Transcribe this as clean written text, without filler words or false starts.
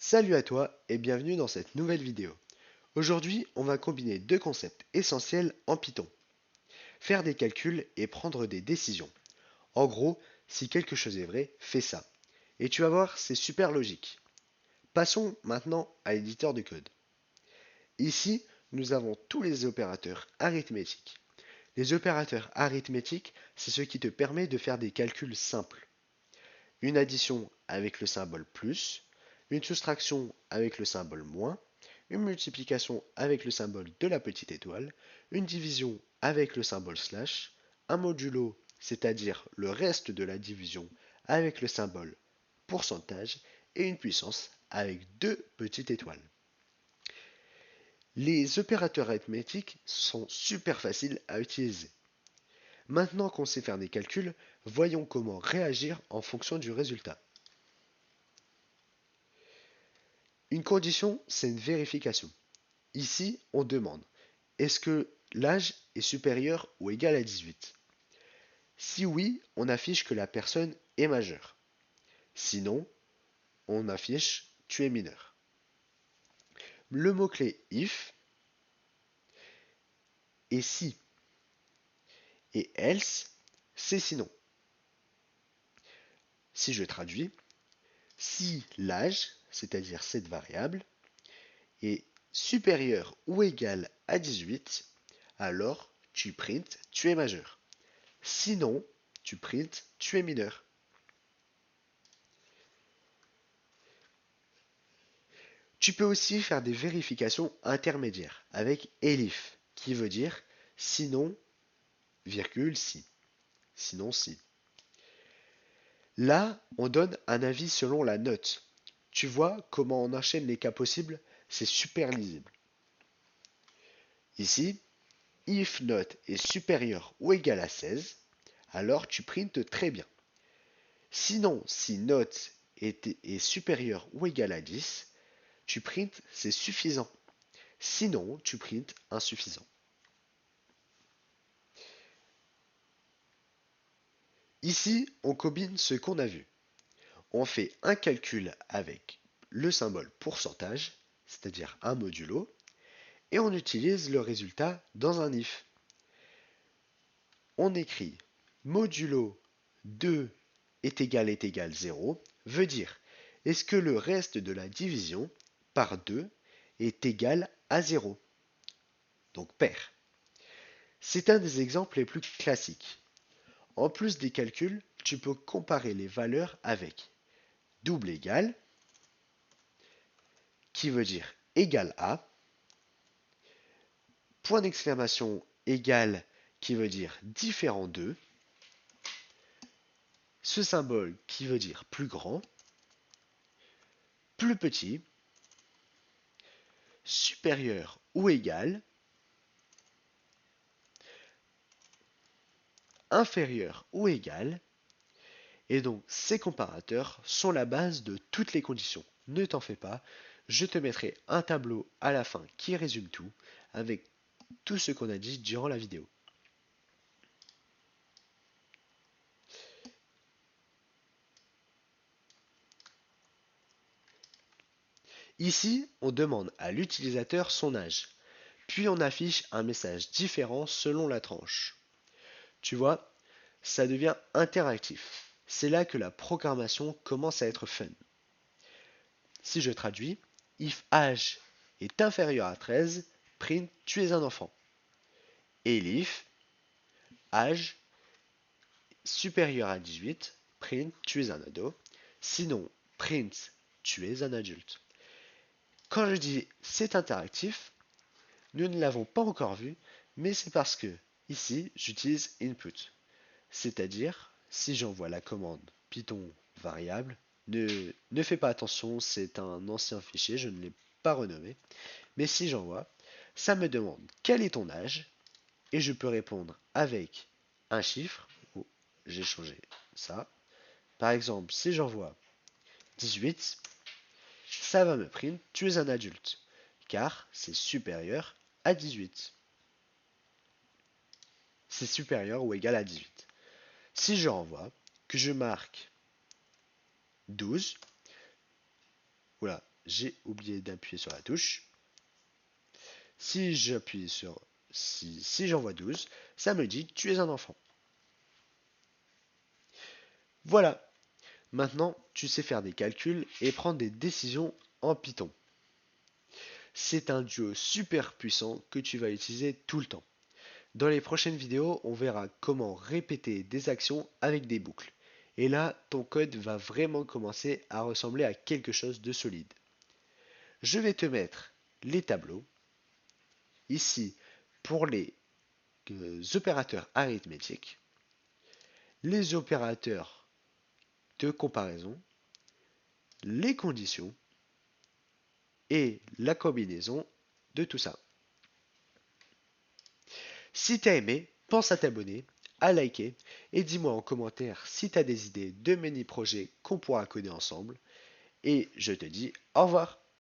Salut à toi et bienvenue dans cette nouvelle vidéo. Aujourd'hui, on va combiner deux concepts essentiels en Python. Faire des calculs et prendre des décisions. En gros, si quelque chose est vrai, fais ça. Et tu vas voir, c'est super logique. Passons maintenant à l'éditeur de code. Ici, nous avons tous les opérateurs arithmétiques. Les opérateurs arithmétiques, c'est ce qui te permet de faire des calculs simples. Une addition avec le symbole plus, une soustraction avec le symbole moins, une multiplication avec le symbole de la petite étoile, une division avec le symbole slash, un modulo, c'est-à-dire le reste de la division avec le symbole pourcentage, et une puissance avec deux petites étoiles. Les opérateurs arithmétiques sont super faciles à utiliser. Maintenant qu'on sait faire des calculs, voyons comment réagir en fonction du résultat. Une condition, c'est une vérification. Ici, on demande, est-ce que l'âge est supérieur ou égal à 18? Si oui, on affiche que la personne est majeure. Sinon, on affiche tu es mineur. Le mot-clé if est si et else, c'est sinon. Si je traduis, si l'âge, c'est-à-dire cette variable, est supérieur ou égal à 18, alors tu prints tu es majeur. Sinon, tu prints tu es mineur. Tu peux aussi faire des vérifications intermédiaires avec elif, qui veut dire sinon, virgule, si. Sinon, si. Là, on donne un avis selon la note. Tu vois comment on enchaîne les cas possibles? C'est super lisible. Ici, if note est supérieure ou égale à 16, alors tu printes très bien. Sinon, si note est supérieure ou égale à 10, tu printes c'est suffisant. Sinon, tu printes insuffisant. Ici, on combine ce qu'on a vu. On fait un calcul avec le symbole pourcentage, c'est-à-dire un modulo, et on utilise le résultat dans un if. On écrit modulo 2 est égal 0, veut dire est-ce que le reste de la division par 2 est égal à 0, donc pair. C'est un des exemples les plus classiques. En plus des calculs, tu peux comparer les valeurs avec double égal, qui veut dire égal à, point d'exclamation égal, qui veut dire différent de, ce symbole qui veut dire plus grand, plus petit, supérieur ou égal, inférieur ou égal, et donc ces comparateurs sont la base de toutes les conditions. Ne t'en fais pas, je te mettrai un tableau à la fin qui résume tout, avec tout ce qu'on a dit durant la vidéo. Ici, on demande à l'utilisateur son âge, puis on affiche un message différent selon la tranche. Tu vois, ça devient interactif. C'est là que la programmation commence à être fun. Si je traduis, if âge est inférieur à 13, print tu es un enfant. Et if âge supérieur à 18, print tu es un ado. Sinon, print tu es un adulte. Quand je dis c'est interactif, nous ne l'avons pas encore vu, mais c'est parce que ici j'utilise input. C'est-à-dire, si j'envoie la commande Python variable, ne fais pas attention, c'est un ancien fichier, je ne l'ai pas renommé. Mais si j'envoie, ça me demande quel est ton âge, et je peux répondre avec un chiffre. Oh, j'ai changé ça. Par exemple, si j'envoie 18, ça va me print tu es un adulte, car c'est supérieur à 18. C'est supérieur ou égal à 18. Si je renvoie, que je marque 12, Oula, j'ai oublié d'appuyer sur la touche. Si j'appuie sur si j'envoie 12, ça me dit tu es un enfant. Voilà, maintenant tu sais faire des calculs et prendre des décisions en Python. C'est un duo super puissant que tu vas utiliser tout le temps. Dans les prochaines vidéos, on verra comment répéter des actions avec des boucles. Et là, ton code va vraiment commencer à ressembler à quelque chose de solide. Je vais te mettre les tableaux ici pour les opérateurs arithmétiques, les opérateurs de comparaison, les conditions et la combinaison de tout ça. Si t'as aimé, pense à t'abonner, à liker et dis-moi en commentaire si t'as des idées de mini-projets qu'on pourra coder ensemble. Et je te dis au revoir.